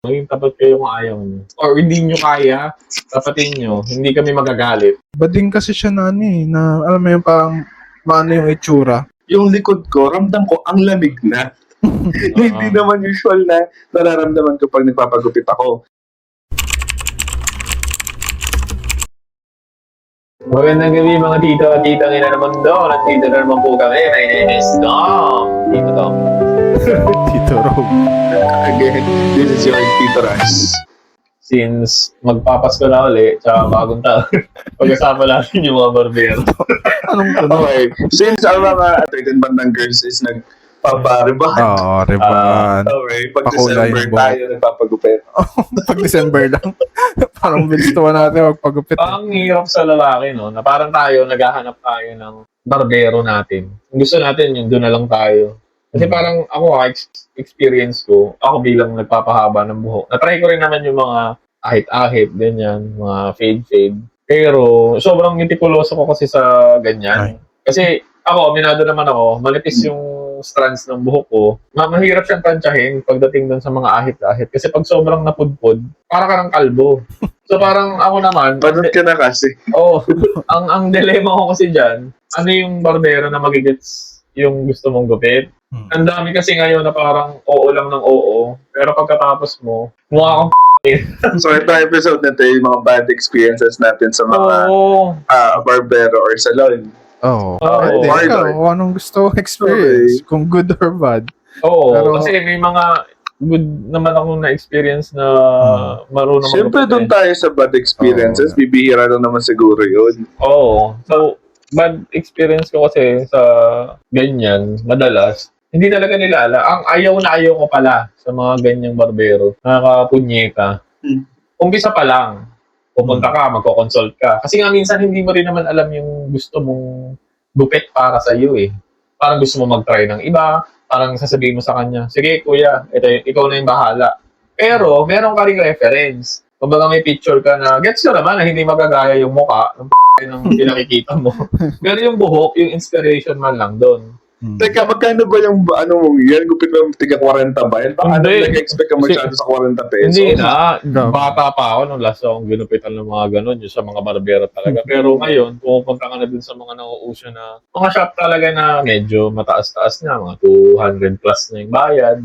Maging tapat kayo kung ayaw nyo. Or hindi nyo kaya, tapatin nyo. Hindi kami magagalit. Bading kasi siya na na alam mo yung parang maano yung itsura. Yung likod ko, ramdam ko ang lamig na. Hindi naman usual na nararamdaman ko pag nagpapagupit ako. Magandang gabi mga tito at titang ina ng mundo. Nandito na naman po kami. My name is Tom. Tito Tom. Tito Rob. Again, this is your Tito Ras. Since magpapasko na uli, tsaka bagong taon, pag-usapan natin yung mga barbero. Anong tunog? Okay, since ang mga certain bandang girls is nagpapariban. Oo, riban. Okay, pag Pakulay December yung buhok. tayo nagpapagupit. Pag December lang. Parang bilis naman natin magpagupit. Ang hirap sa lalaki, no? Na parang tayo, naghahanap tayo ng barbero natin. Gusto natin yung doon na lang tayo. Kasi parang ako, experience ko, ako bilang nagpapahaba ng buhok. Na-try ko rin naman yung mga ahit-ahit, ganyan, mga fade-fade. Pero sobrang mitikuloso ko kasi sa ganyan. Kasi ako, aminado naman ako, malipis yung strands ng buhok ko. Mahirap siyang tansyahin pagdating doon sa mga ahit-ahit. Kasi pag sobrang napudpod, para ka ng kalbo. So parang ako naman... Panot ka na kasi. Oo. ang dilemma ko kasi dyan, ano yung barbero na magigets yung gusto mong gupit? Ang dami kasi ngayon na parang oo lang ng oo. Pero pagkatapos mo, mukha kang So ito episode na ito yung mga bad experiences natin sa mga barbero or salon. Oo. Oo. Ikaw, anong gusto experience? Kung good or bad. Oo. Pero- Kasi may mga good naman akong na-experience na marunong Siyempre magupit. doon tayo sa bad experiences, bibihira lang naman siguro yun. Oo. So, bad experience ko kasi sa ganyan, madalas, hindi talaga nila alam. Ang ayaw na ayaw ko pala sa mga ganyang barbero, nakakapunyeka. Umpisa pa lang, pupunta ka, magko-consult ka. Kasi nga minsan hindi mo rin naman alam yung gusto mong gupit para sa iyo eh. Parang gusto mo mag-try ng iba, parang sasabihin mo sa kanya, sige kuya, ikaw na yung bahala. Pero meron ka ring reference. Kumbaga may picture ka na, gets ko naman na hindi magagaya yung mukha ng pinakikita mo. Pero yung buhok, yung inspiration man lang doon. Teka, magkano ba yung ano mong yan? Gupit mo tiga 40 ba yan? Paano Hindi. nag-expect ka masyado sa 40 pesos? Hindi na. Grabe. Bata pa ako nung last akong ginupitan ng mga ganun, yung sa mga barbero talaga. Pero ngayon, pupunta ka na dun sa mga nauuso na mga shop talaga na medyo mataas-taas na, mga 200 plus na yung bayad.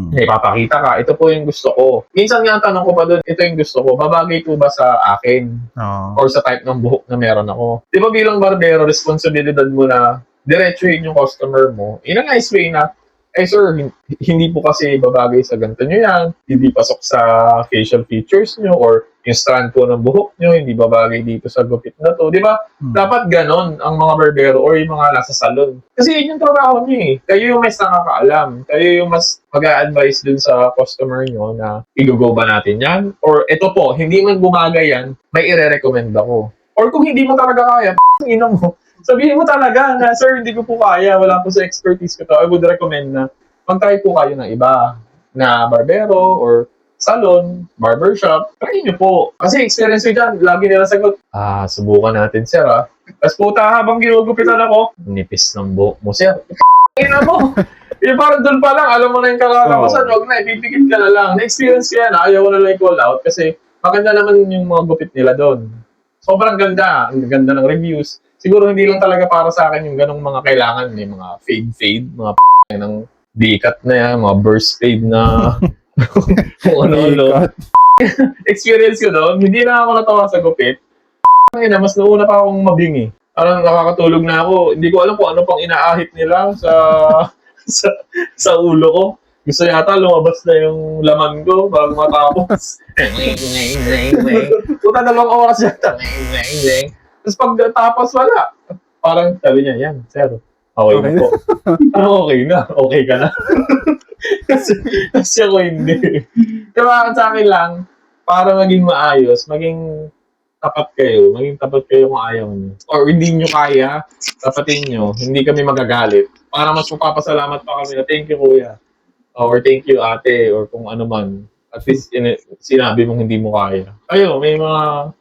May papakita ka, ito po yung gusto ko. Minsan nga ang tanong ko pa dun, ito yung gusto ko, babagay po ba sa akin? Oo. Or sa type ng buhok na meron ako? Di ba bilang barbero, responsibilidad mo na diretsuhin yung customer mo, in a nice way na, sir, hindi po kasi babagay sa ganito nyo yan, hindi pasok sa facial features nyo, or yung strand po ng buhok nyo, hindi babagay dito sa gupit na to. Di ba? Dapat ganon ang mga barbero or yung mga nasa salon. Kasi yun yung trabaho nyo eh. Kayo yung mas nakakaalam. Kayo yung mas mag-a-advise dun sa customer nyo na i-go ba natin yan? Or ito po, hindi man bumagay yan, may ire-recommend ako. Or kung hindi mo talaga kaya, ino mo. Sabihin mo talaga na, sir, hindi ko po kaya, wala po sa expertise ko to. I would recommend na mag-try po kayo ng iba na barbero or salon, barbershop. Try nyo po. Kasi experience ko dyan, lagi nila sagot, subukan natin, sir, Tapos puta, habang ginugupitan ako, nipis ng buhok mo, sir. Ina mo. Yung parang doon pa lang, alam mo na yung kakakapasan, wag na, ipipikit ka na lang. Na-experience ko yan, ayaw ko na lang i-call out kasi maganda naman yung mga gupit nila doon. Sobrang ganda. Ang ganda ng reviews. Siguro hindi lang talaga para sa akin yung ganong mga kailangan. May mga fade, mga ng dikat na yan, mga burst fade na kung ano. Experience ko doon, hindi na ako natawa sa gupit. Mas nauna pa akong mabingi. Parang nakakatulog na ako. Hindi ko alam kung ano pang inaahit nila sa ulo ko. Gusto yata lumabas na yung laman ko bago matapos. Puta 2 oras yata. Tapos pagkatapos wala. Parang sabi niya, yan, sir. Okay na po. Okay na. Okay ka na. kasi ako hindi. Diba, sa akin lang, para maging maayos, maging tapat kayo kung ayaw niyo. Or hindi niyo kaya, tapatin niyo. Hindi kami magagalit. Para mas magpapasalamat pa kami na thank you kuya. Or thank you ate. Or kung ano man. At least sinabi mong hindi mo kaya. Kayo, may mga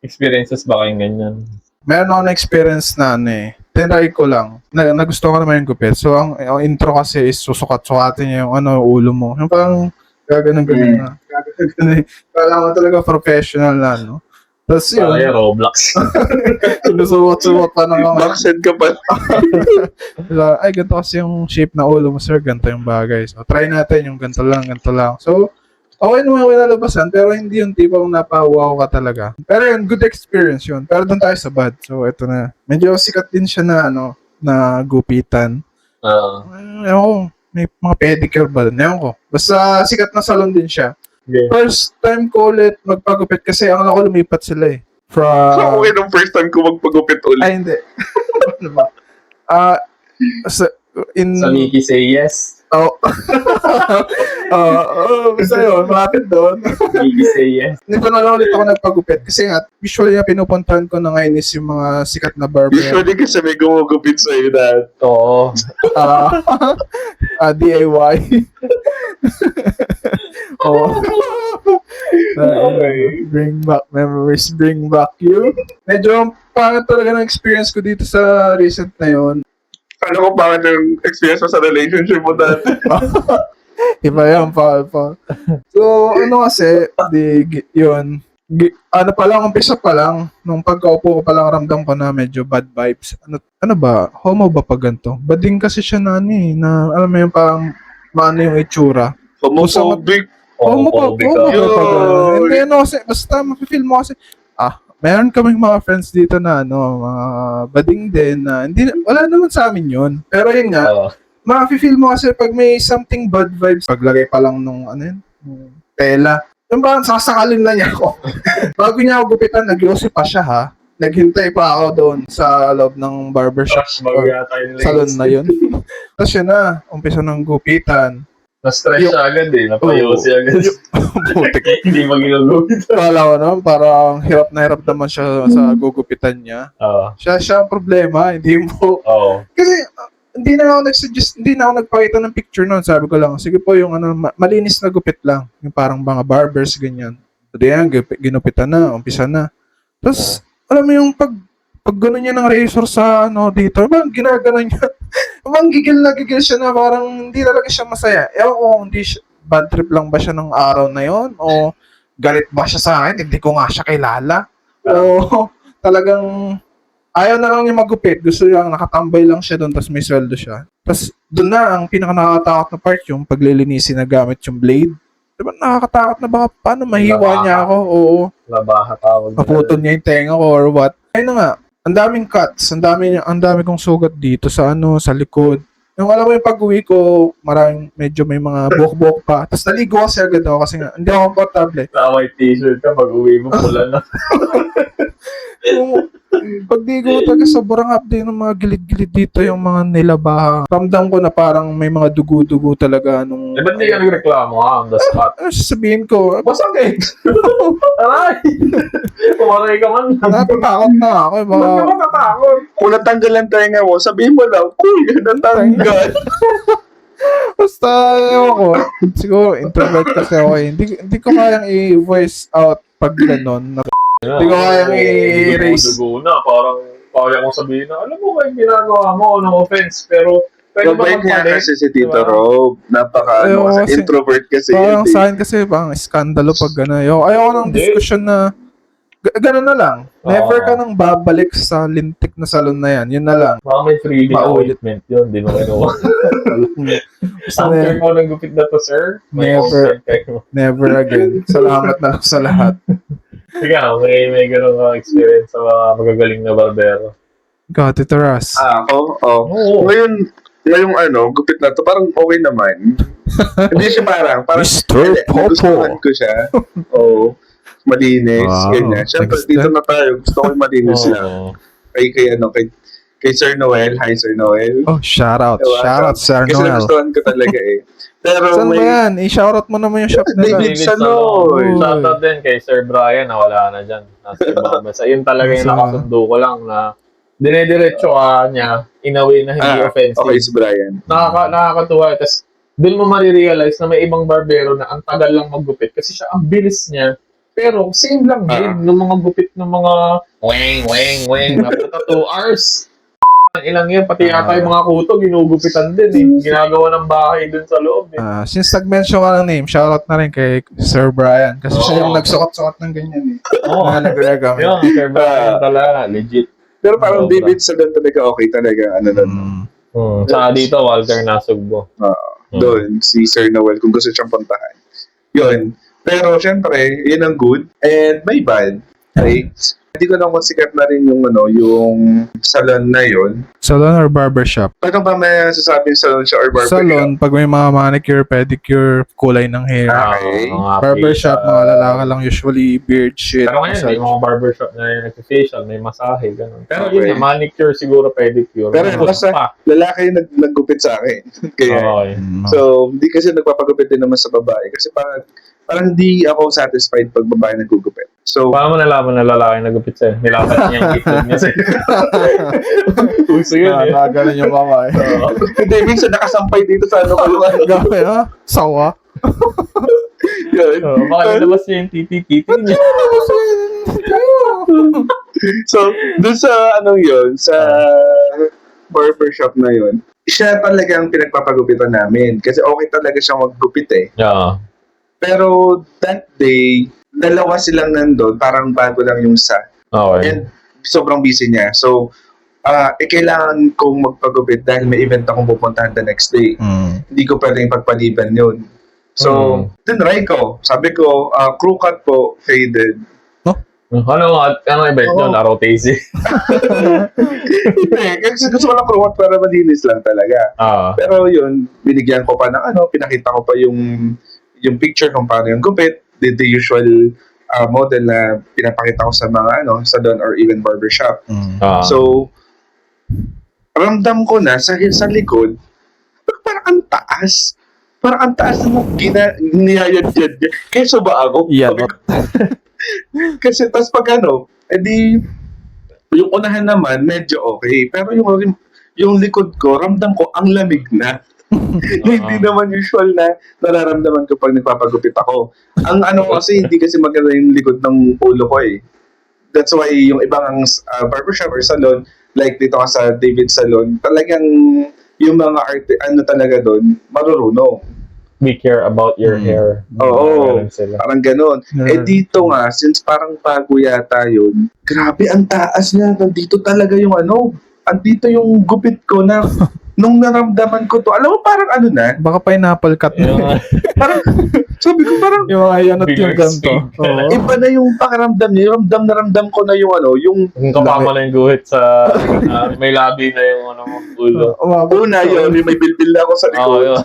experiences ba kayong ganyan? Meron ako na-experience na tinry ko lang. Nagustuhan ko naman yung gupit. So, ang intro kasi is susukat-sukatin niya yung ulo mo. Yung parang gaganon na. Kailangan mo talaga professional na, no? Tapos yun, Kaya Roblox. sinusuwat-suwat pa ng mga, Backsend ka pa. ay, ganito kasi yung shape na ulo mo, sir, ganito yung bagay. So, try natin yung ganito lang, ganito lang. So, okay naman yung nalabasan, pero hindi yung tipong napawaw ka talaga. Pero yun, good experience yun. Pero doon tayo sa bad. So, ito na. Medyo sikat din siya na, na gupitan. Ewan ko, may mga pedicure ba? Ewan ko. Basta sikat na salon din siya. Okay. First time ko ulit magpagupit kasi ang ako lumipat sila eh. So, okay nung first time ko magpagupit ulit. Ay, hindi. Ano ba? Sa Miki say yes. Oh. Basta yun, malapit doon. Miki say yes. Nito na lang ulit ako nagpagupit kasi nga, usually na pinupuntahan ko na ngayon is yung mga sikat na barber. Usually kasi may gumugupit sa'yo na Oo. DIY. Oh. Bring back memories, bring back you. Medyo pangit talaga ng experience ko dito sa recent na yun. ano ko bakit yung experience mo sa relationship mo dati. Iba yan, pa. So, ano kasi, ano pa lang, umpisa pa lang, nung pagkaupo ko pa lang, ramdam ko na medyo bad vibes. Ano ba? Homo ba pag ganito? Bading kasi siya na, alam mo yung parang, maano yung itsura. Homophobic. Homophobic ka. Hindi, kasi, basta mapifeel mo kasi, meron kaming mga friends dito na, mga bading din, na, wala naman sa amin yun. Pero yun nga, ma-feel mo kasi pag may something bad vibes, paglagay pa lang nung, tela, yung parang sasakalin na niya ako. Bago niya ako gupitan, nag-iossi pa siya ha. Naghintay pa ako doon sa loob ng barbershop. Salon na yun. Tapos yun na, umpisa ng gupitan. Na-stress siya agad napayosi agad. Putik. Hindi mag-inugupit. Kala ko naman, parang hirap na hirap naman siya sa gugupitan niya. Siya ang problema, hindi mo. Kasi, hindi na ako nag-suggest, hindi na ako nagpakita ng picture noon. Sabi ko lang, sige po yung malinis na gupit lang. Yung parang mga barbers, ganyan. So, diyan, ginupitan na, umpisa na. Tapos, alam mo yung pag gano'n niya ng razor sa dito, parang ginagano niya. Parang gigil siya na parang hindi talaga siya masaya. Ewan ko kung bad trip lang ba siya ng araw na yon o galit ba siya sa akin, hindi ko nga siya kilala. O talagang ayaw na lang niya magupit. Gusto niya nakatambay lang siya doon tapos may sweldo siya. Tapos doon na ang pinaka-nakakatakot na part yung paglilinisin na gamit yung blade. Diba nakakatakot na baka paano mahiwa niya ako? Oo. Labaha tawag. Naputol niya yung tenga ko or what. Ayun na nga. Ang daming cuts. Ang dami kong sugat dito sa sa likod. Yung alam mo yung pag-uwi ko, medyo may mga buhok-buhok pa. Tapos naligo kasi agad ako kasi nga, hindi ako komportable. Sa white t-shirt ka, pag-uwi mo pula na. Pag di ko talaga sobrang update ng mga gilid-gilid dito, yung mga nilabahan. Ramdam ko na parang may mga dugo-dugo talaga nung... Ba't hindi ka nagreklamo on the spot? Ano sasabihin ko? Masakit! Aray! Pumaray ka man. Natatakot na ako. Ba't ka matatakot? Kung natanggalan tayo nga mo, sabihin mo lang, natanggal. Basta, ewan ko. Siguro, introvert kasi ako eh. Hindi ko kayang i-voice out pag gano'n. Hindi ko kayang i-erase. Dugo na, parang kaya kong sabihin na, alam mo ba yung ginagawa mo, no offense, pero pwede ba Mabait nga magpalit? kasi si Tito Rob. Kasi introvert kasi. Parang sa akin kasi, parang skandalo pag gano'n. Ayoko ng discussion na, gano'n na lang. Never ka nang babalik sa lintik na salon na yan. Yun na lang. Baka may freebie appointment yun, di mo kinuha. Ang mo ng gupit na to, sir? Never again. Salamat na lang sa lahat. Ikaw, may ganun ka experience sa mga magagaling na barbero. Got it, Ras. Ako? Oo. Ngayong gupit na to, parang okay naman. Hindi siya parang Mr. Popo. Gustuhan ko siya. Oo. Malinis, ganyan. Siyempre, dito na tayo. Gusto ko yung malinis lang. Kay Sir Noel. Hi, Sir Noel. Oh, shout out. Diba? Shout out, Sir Kasi Noel. nagustuhan ko talaga eh. Pero saan ba yan? I-shoutout mo naman yung shop nila. David Sanoy. Shoutout din kay Sir Brian na wala na dyan. Basta yun talaga yung nakasundo ko lang na dinediretso ka niya in a way na hindi offensive. Okay, si Brian. Nakakatuwa. Tapos doon mo marirealize na may ibang barbero na ang tagal lang maggupit kasi siya ang bilis niya. Pero same lang din ng mga gupit ng mga weng, na 2 hours. Ilang yan, pati yata yung mga kuto, ginugupitan din eh. Ginagawa ng bahay dun sa loob eh. Since nag-mention ka ng name, shoutout na rin kay Sir Brian. Kasi siya yung nagsukat-sukat ng ganyan eh. Oo. Na nag-regamit. Yung Sir Brian talaga, legit. Pero parang Sobra. David Salon talaga okay talaga. Ano nun. Saka dito, Walter Nasugbo. Doon, si Sir Noel, kung gusto siyang puntahan. Yun. Pero, syempre, yun ang good. And may bad. Okay? Hindi ko lang kung sikat na rin yung, yung salon na yun. Salon or barbershop? Paano ba may sasabing salon siya or barbershop? Salon, pag may mga manicure, pedicure, kulay ng hair. Okay. Barbershop, mga lalaki lang usually beard shit. Pero ngayon, may mga barbershop na yung nag-facial, may masahe, gano'n. Pero Okay. yun, manicure siguro, pedicure. Pero Tapos basta, pa. lalaki yung naggupit sa akin. Kaya, Okay. so, hindi kasi nagpapagupit din naman sa babae. Kasi parang hindi ako satisfied pag babae naggugupit. So, Paano mo nalaman na lalaki nagupit sa'yo? Nilapat niya yung itlog niya sa'yo. Uso yun eh. Nakagalan yung kamay. hindi, minsan nakasampay dito sa kulungan. Gabi ha? Sawa? Yun. Baka nilabas niya yung titi-titi niya. So, dun sa yun, sa barbershop na yun, siya talagang pinagpapagupitan namin. Kasi okay talaga siyang maggupit eh. Yeah. Pero that day, dalawa silang nandun, parang bago lang yung isa. Okay. And sobrang busy niya. So, kailangan kong magpagupit dahil may event akong pupuntahan the next day. Hindi ko pwedeng pagpaliban yun. So, tinry ko. Sabi ko, crew cut po, faded. Ano event yun? Araw Tazy. Hindi, kasi gusto ko lang crew cut para malinis lang talaga. Pero yun, binigyan ko pa ng pinakita ko pa yung picture kung paano yung gupit, the usual model na pinapakita ko sa mga salon or even barbershop. So, ramdam ko na sa likod, parang ang taas. Parang ang taas na niyayad-yad niya. Kesa ba ako? Kasi tas pag edi, yung unahan naman, medyo okay. Pero yung likod ko, ramdam ko, ang lamig na. Hindi naman usual na nararamdaman ko pag nagpapagupit ako. Ang kasi, hindi kasi maganda yung likod ng ulo ko eh. That's why yung ibang barbershop or salon, like dito ka sa David Salon, talagang yung mga talaga doon, marurunong. We care about your hair. Oo, parang ganon. Dito nga, since parang bago yata yun, grabe, ang taas niya. Nandito talaga yung andito yung gupit ko na nung naramdaman ko to, alam mo parang na? Baka pineapple cut na. Parang, sabi ko parang, yung ayanot yung ganito. iba na yung pakiramdam niya. Ramdam ko na yung yung kapama na yung guhit sa, may labi na yung ulo. Una yun, may bilbil na ako sa likod. Yun.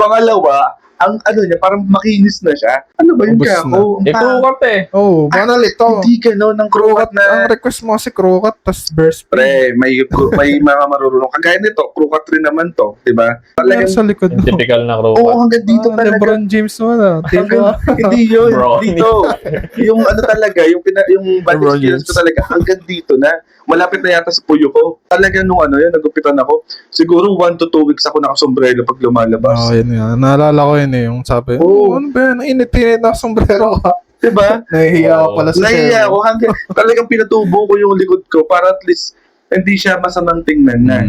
Pangalawa, ang niya, parang makinis na siya. Ano ba yung kaya ko? Ikukat eh. Banal ito. Hindi gano'n ng crew cut na. Ang request mo kasi crew cut, tas burst. Pre, may mga marurunong. Kagaya nito, crew cut rin naman to. Diba? Talagang sa likod Yung mo. typical na crew Oo, hanggang dito talaga. LeBron James mo na. Hindi yun. Bro. Dito. Yung talaga, yung body LeBron experience ko James. talaga, hanggang dito na. Malapit na yata sa puyo ko. Talaga nung yun, nagupitan ako. Siguro 1 to 2 weeks ako nakasombrero pag lumalabas. Yun yan. Naalala ko yun yung sabi, ano ba yan? Init-init na sombrero ka. Diba? Nahihiya ako pala sa Nahihiya ako. Hanggang talagang pinatubo ko yung likod ko para at least hindi siya masamang tingnan na.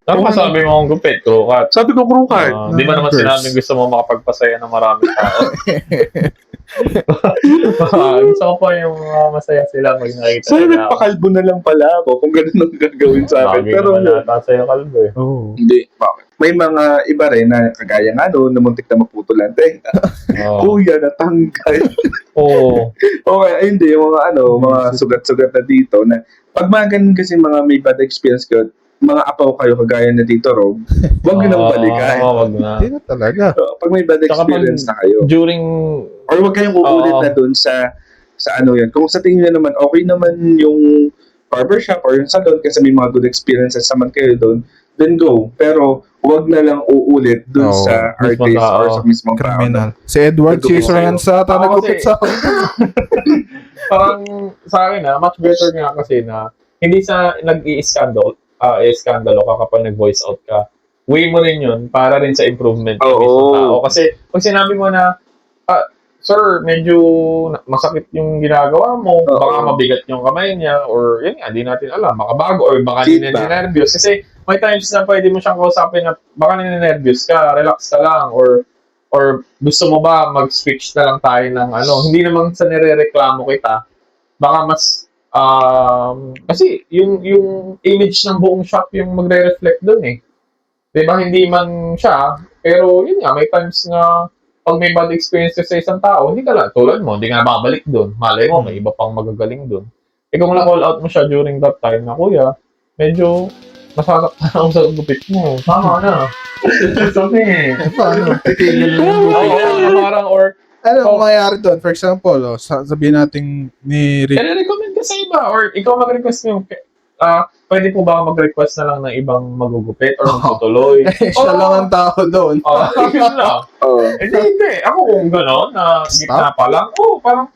Ano masabi mo ang gupit? Crew cut. Sabi ko, crew cut. Di ba naman sinabing gusto mo makapagpasaya ng maraming tao? Gusto ko pa yung masaya sila pag nakita So, nila. nagpakalbo na lang pala ako kung ganun ang gagawin sa akin. Lagi Pero naman nata sa'yo kalbo eh. hindi. Bakit? May mga iba rin na kagaya nga namuntik na maputulan. Kuya, natanggal. Oo. Okay, ay hindi. Yung mga sugat-sugat na dito na pag mga ganun kasi mga may bad experience ko, mga apaw kayo kagaya na dito, Rob, huwag nyo nang balikan. Wag na. Hindi na talaga. Pag may bad Saka experience na kayo. During... Or huwag kayong uulit na dun sa yan. Kung sa tingin nyo naman, okay naman yung barbershop or yung salon kasi may mga good experiences naman kayo dun, then go. Pero huwag na lang uulit dun sa artist or sa mismong Criminal. Si Edward Scissorhands sa ata nagupit sa akin. Parang sa akin much better nga kasi na hindi sa nag-i-scandalo ka kapag nag-voice out ka. Way mo rin yun para rin sa improvement ng mismong tao. Kasi pag sinabi mo na sir, medyo masakit yung ginagawa mo, baka mabigat yung kamay niya, or yun nga, di natin alam, makabago, or baka ninenervyos. Kasi may times na pwede mo siyang kausapin na baka ninenervyos ka, relax ka lang, or gusto mo ba mag-switch na lang tayo ng hindi naman sa nirereklamo kita, baka mas, kasi yung image ng buong shop yung magre-reflect dun eh. Diba, hindi man siya, pero yun nga, may times nga, pag may bad experience sa isang tao, hindi ka lang, tulad mo, hindi ka na babalik dun. Malay mo, may iba pang magagaling dun. Eh kung na-call out mo siya during that time na, kuya, medyo masasaktan ako sa gupit mo. Tama na. Sabi Paano? Titigil lang yung Oo, parang, or, ano ang mangyayari doon? For example, sabihin natin ni Rick. recommend ka sa iba, or ikaw mag-request mo, pwede po ba mag-request na lang ng ibang magugupit or magtutuloy? Siya lang ang tao doon. Yun lang. Hindi. Ako kung gano'n, na gitna pa lang, parang,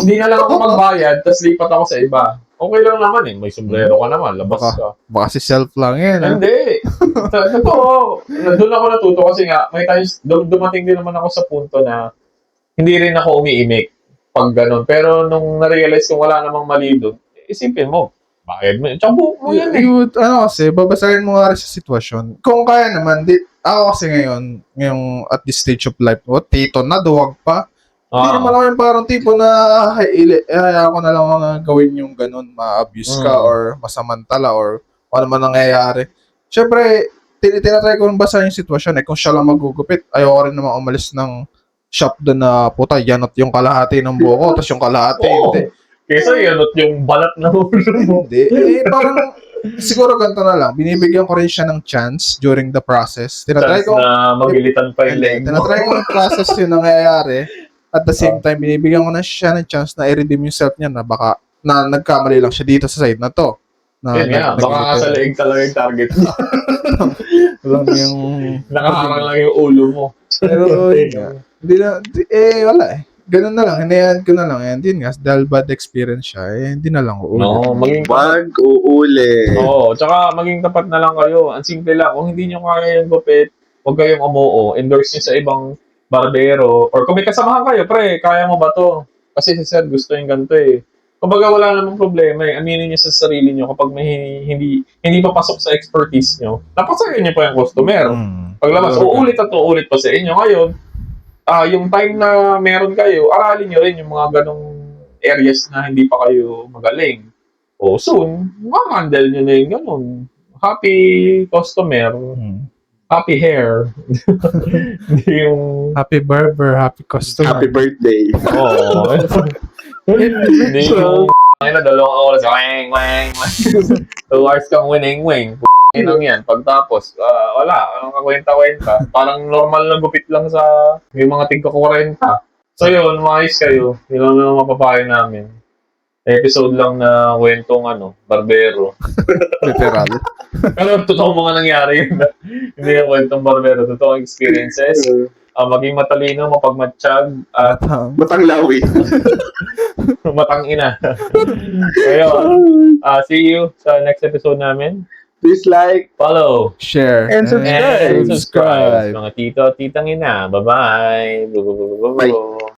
hindi na lang ako magbayad, tapos lipat ako sa iba. Okay lang naman eh. May sombrero ka naman, labas ka. Baka si self lang yan. Hindi. Totoo. Doon ako natuto kasi nga, may times, dumating din naman ako sa punto na hindi rin ako umiimik pag gano'n. Pero nung na-realize kong wala namang mali doon, isipin mo, bayad mo. Tsaka buhok mo yan eh. Kasi, babasahin mo nga rin sa sitwasyon. Kung kaya naman, ako kasi ngayong at this stage of life, tito na, duwag pa. Hindi naman ako yung parang tipo na ako na lang gawin yung ganun, ma-abuse ka or masamantala or ano man nangyayari. Siyempre, tinatry ko rin basahin yung sitwasyon eh. Kung siya lang magugupit, ayoko rin naman umalis ng shop doon na puta, yanot yung kalahati ng buhok ko, tapos yung kalahati, hindi. Kesa yanot yung balat na ulo mo. Hindi. Parang, siguro ganito na lang. Binibigyan ko rin siya ng chance during the process. Chance na magilitan pa yung leg mo. Tinatry ko yung process yung nangyayari. At the same time, binibigyan ko na siya ng chance na i-redeem yung self niya na baka na nagkamali lang siya dito sa side na to. Yun nga, baka sa leeg talaga yung target mo. Nakaharang lang yung ulo mo. Pero, hindi na, wala eh. Ganun na lang, hinayaan ko na lang. Hindi nga, dahil bad experience siya, hindi na lang uulit. No, wag uulit. Oo, tsaka maging tapat na lang kayo. Ang simple lang, kung hindi nyo kaya yung gupit, huwag kayong umuo. Endorse nyo sa ibang barbero. Or kung may kasamahan kayo, pre, kaya mo ba to? Kasi si sir gusto yung ganito eh. Kumbaga wala namang problema eh. Aminin nyo sa sarili nyo kapag may hindi papasok sa expertise nyo. Napasayin nyo pa yung customer. Paglabas, uulit at uulit pa sa inyo. Ngayon, yung time na meron kayo, aralin nyo rin yung mga ganong areas na hindi pa kayo magaling. O soon, ma-handle nyo na yung ganon. Happy customer. Happy hair. Hindi yung... Happy barber, happy customer. Happy birthday. Oo. Hindi yung... dalawang oras, wang, wang, wang. 2 hours kang winning. Inang yan. Pagtapos, wala. Anong kakwenta-kwenta. Parang normal na gupit lang sa yung mga tigka-40. So yun, maayos kayo. Yun lang naman mapapayo namin. Episode lang na kwentong barbero. Literal. Pero totoo mga nangyari yun. Hindi yung kwentong barbero. Totoong experiences. Maging matalino, mapagmatsyag, at Matanglawi. matang ina. Ayun. See you sa next episode namin. Please like, Follow, share, and subscribe. and subscribe. Mga tito at titang ina. Bye-bye. Bye.